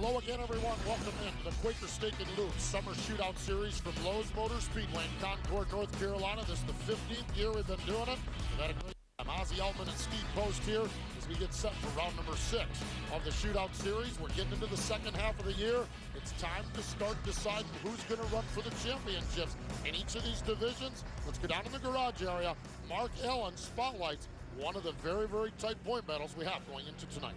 Hello again, everyone. Welcome into the Quaker Steak and Lube Summer Shootout Series from Lowe's Motor Speedway in Concord, North Carolina. This is the 15th year we've been doing it. We've had a great time. Ozzie Altman and Steve Post here as we get set for round number 6 of the Shootout Series. We're getting into the second half of the year. It's time to start deciding who's going to run for the championships in each of these divisions. Let's go down in the garage area. Mark Allen spotlights one of the very, very tight point battles we have going into tonight.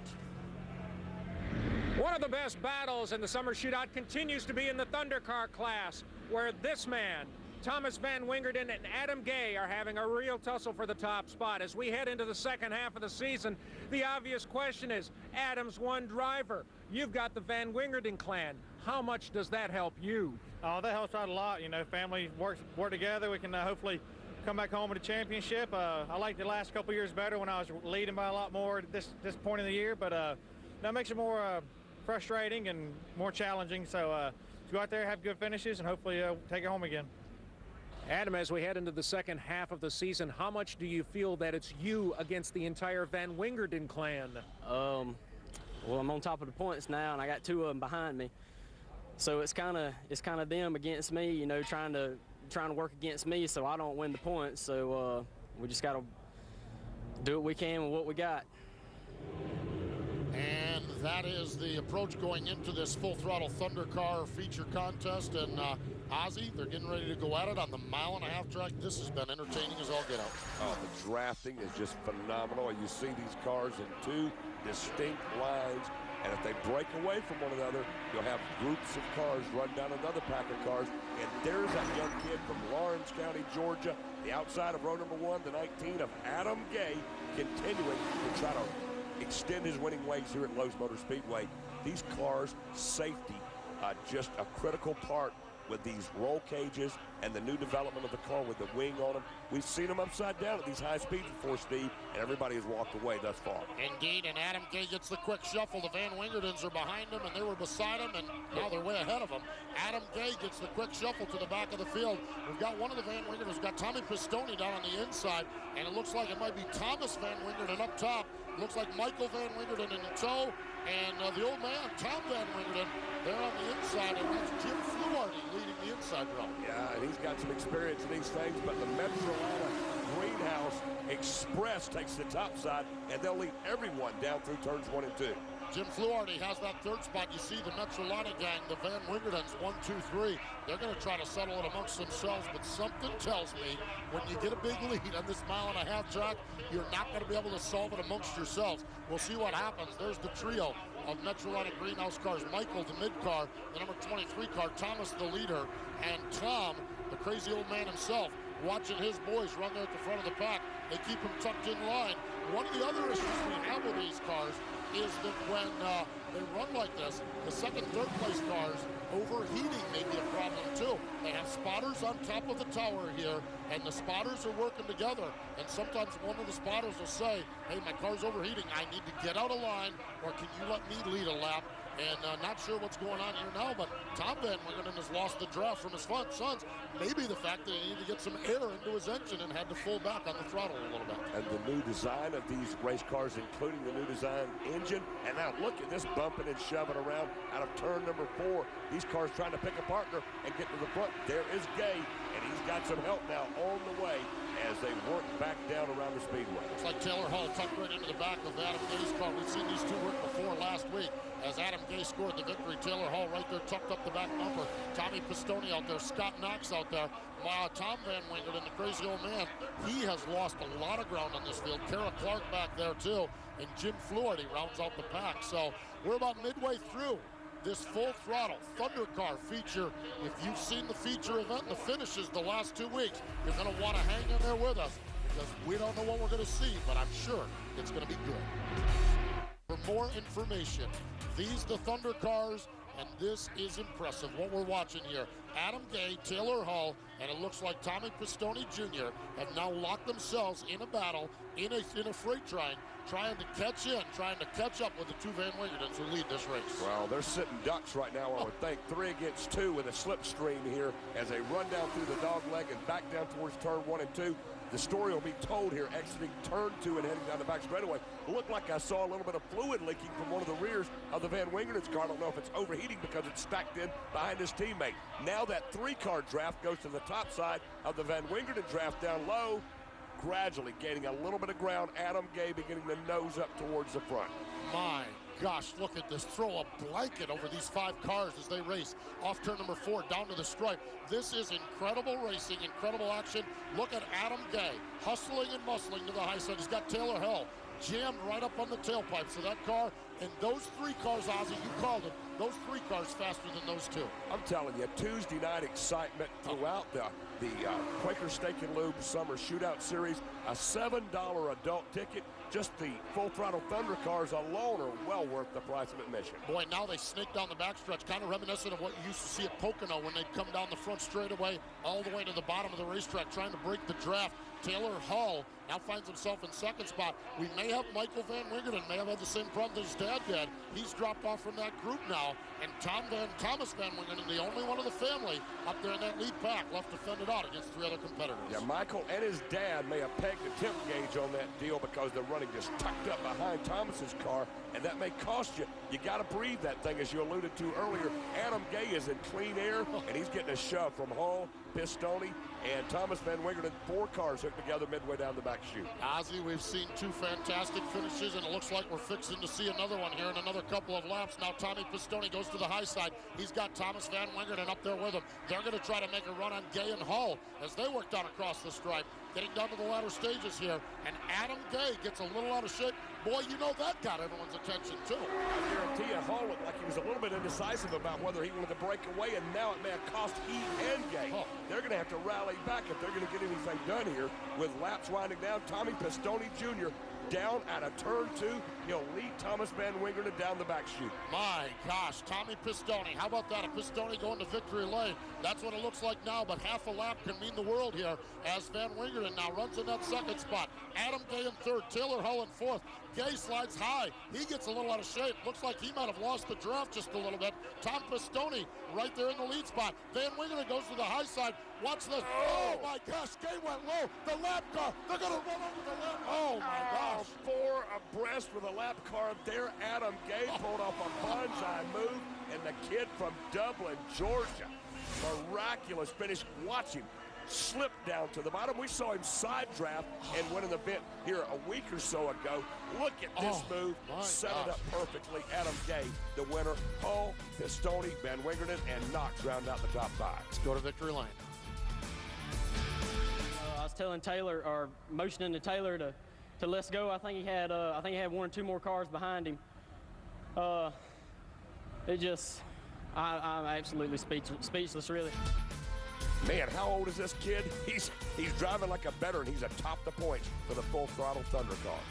One of the best battles in the Summer Shootout continues to be in the Thundercar class, where this man, Thomas Van Wingerden and Adam Gay, are having a real tussle for the top spot. As we head into the second half of the season, the obvious question is, Adam's one driver. You've got the Van Wingerden clan. How much does that help you? Oh, that helps out a lot. You know, family work together. We can hopefully come back home with a championship. I liked the last couple years better when I was leading by a lot more at this point in the year, but that makes it more frustrating and more challenging. So go out there, have good finishes, and hopefully take it home again. Adam, as we head into the second half of the season, how much do you feel that it's you against the entire Van Wingerden clan? Well, I'm on top of the points now, and I got 2 of them behind me. So it's kind of them against me, you know, trying to work against me so I don't win the points. So we just got to do what we can with what we got. And that is the approach going into this full-throttle Thundercar feature contest. And Ozzie, they're getting ready to go at it on the mile-and-a-half track. This has been entertaining as all get out. Oh, the drafting is just phenomenal. You see these cars in 2 distinct lines, and if they break away from one another, you'll have groups of cars run down another pack of cars. And there's that young kid from Lawrence County, Georgia, the outside of row number 1, the 19 of Adam Gay, continuing to try to extend his winning ways here at Lowe's Motor Speedway. These cars, safety, just a critical part with these roll cages and the new development of the car with the wing on them. We've seen them upside down at these high speeds before, Steve, and everybody has walked away thus far. Indeed, and Adam Gay gets the quick shuffle. The Van Wingerdens are behind him, and they were beside him, and now they're way ahead of him. Adam Gay gets the quick shuffle to the back of the field. We've got one of the Van Wingerdens. We've got Tommy Pistone down on the inside, and it looks like it might be Thomas Van Wingerden up top. Looks like Michael Van Wingerden in the toe, and the old man, Tom Van Wingerden, there on the inside, and that's Jim Fluharty leading the inside row. Yeah, and he's got some experience in these things, but the Metrolina Greenhouse Express takes the top side, and they'll lead everyone down through turns 1 and 2. Jim Fluharty has that third spot. You see the Metrolina gang, the Van Wingerdens, 1, 2, 3. They're going to try to settle it amongst themselves, but something tells me when you get a big lead on this mile-and-a-half track, you're not going to be able to solve it amongst yourselves. We'll see what happens. There's the trio of Metrolina Greenhouse cars. Michael, the mid-car, the number 23 car, Thomas, the leader, and Tom, the crazy old man himself, watching his boys run there at the front of the pack. They keep them tucked in line. One of the other issues we have with these cars is that when they run like this, the second, third place cars, overheating may be a problem too. They have spotters on top of the tower here, and the spotters are working together. And sometimes one of the spotters will say, hey, my car's overheating. I need to get out of line, or can you let me lead a lap? And not sure what's going on here now, but Tom Van Wingerden has lost the draft from his sons. Maybe the fact that he needed to get some air into his engine and had to pull back on the throttle a little bit. And the new design of these race cars, including the new design engine. And now look at this bumping and shoving around out of turn number 4. These cars trying to pick a partner and get to the front. There is Gay, and he's got some help now on the way as they work back down around the speedway. It's like Taylor Hall tucked right into the back of Adam Gay's car. We've seen these two work before last week. As Adam Gay scored the victory, Taylor Hall right there tucked up the back bumper. Tommy Pistone out there, Scott Knox out there. Tom Van Wingerden, the crazy old man, he has lost a lot of ground on this field. Kara Clark back there too, and Jim Fluharty rounds out the pack. So we're about midway through this full throttle Thundercar feature. If you've seen the feature event and the finishes the last 2 weeks, you're going to want to hang in there with us because we don't know what we're going to see, but I'm sure it's going to be good. For more information, these the Thundercars, and this is impressive what we're watching here. Adam Gay, Taylor Hall, and it looks like Tommy Pistone Jr. have now locked themselves in a battle in a freight train, trying to catch up with the 2 Van Wingerdens who lead this race. Well, they're sitting ducks right now, I would think. 3 against 2 with a slipstream here as they run down through the dog leg and back down towards turn 1 and 2. the story will be told here exiting turn 2 and heading down the back straightaway. It looked like I saw a little bit of fluid leaking from one of the rears of the Van Wingerden's car. I don't know if it's overheating because it's stacked in behind his teammate. Now that 3-car draft goes to the top side of the Van Wingerden draft down low, gradually gaining a little bit of ground. Adam Gay beginning to nose up towards the front. My gosh, look at this. Throw a blanket over these 5 cars as they race off turn number 4 down to the stripe. This is incredible racing, incredible action. Look at Adam Gay hustling and muscling to the high side. He's got Taylor Hull jammed right up on the tailpipes of that car. And those 3 cars, Ozzy, you called it, those 3 cars faster than those 2. I'm telling you, Tuesday night excitement throughout the Quaker Steak and Lube Summer Shootout Series. A $7 adult ticket. Just the Full Throttle Thunder cars alone are well worth the price of admission. Boy, now they snake down the backstretch, kind of reminiscent of what you used to see at Pocono when they'd come down the front straightaway all the way to the bottom of the racetrack trying to break the draft. Taylor Hull now finds himself in second spot. We may have Michael Van Wingerden, may have had the same problem that his dad did. He's dropped off from that group now. And Thomas Van Wingerden, the only one of the family up there in that lead pack, left to fend it out against 3 other competitors. Yeah, Michael and his dad may have pegged the temp gauge on that deal because they're running just tucked up behind Thomas's car, and that may cost you. You got to breathe that thing, as you alluded to earlier. Adam Gay is in clean air, and he's getting a shove from Hull, Pistone, and Thomas Van Wingerden. 4 cars hooked together midway down the back chute. Ozzy, we've seen 2 fantastic finishes, and it looks like we're fixing to see another one here in another couple of laps. Now Tommy Pistone goes to the high side. He's got Thomas Van Wingerden up there with him. They're going to try to make a run on Gay and Hull as they work down across the stripe, getting down to the latter stages here. And Adam Gay gets a little out of shape. Boy, you know that got everyone's attention, too. I guarantee you, Hull looked like he was a little bit indecisive about whether he wanted to break away, and now it may have cost he and Gay. They're going to have to rally back if they're going to get anything done here. With laps winding down, Tommy Pistone Jr. down out of turn 2. He'll lead Thomas Van Wingerden down the back chute. My gosh, Tommy Pistone. How about that? A Pistone going to victory lane. That's what it looks like now, but half a lap can mean the world here as Van Wingerden now runs in that second spot. Adam Gay in 3rd, Taylor Hull in 4th. Gay slides high. He gets a little out of shape. Looks like he might have lost the draft just a little bit. Tom Pistone right there in the lead spot. Van Wingerden goes to the high side. Watch this. Oh, my gosh. Gay went low. The lap car. They're going to run over the lap. Oh, my gosh. 4 abreast with a lap car there. Adam Gay pulled off a bonsai move. And the kid from Dublin, Georgia. Miraculous finish. Watch him slip down to the bottom. We saw him side draft and win an event here a week or so ago. Look at this move. Set it up perfectly. Adam Gay, the winner. Hull, Pistone, Van Wingerden, and Knox round out the top 5. Let's go to victory lane. I was telling Taylor, or motioning to Taylor to let's go. I think he had 1 or 2 more cars behind him. I'm absolutely speechless, really. Man, how old is this kid? He's driving like a veteran. He's atop the points for the Full Throttle Thunder cars.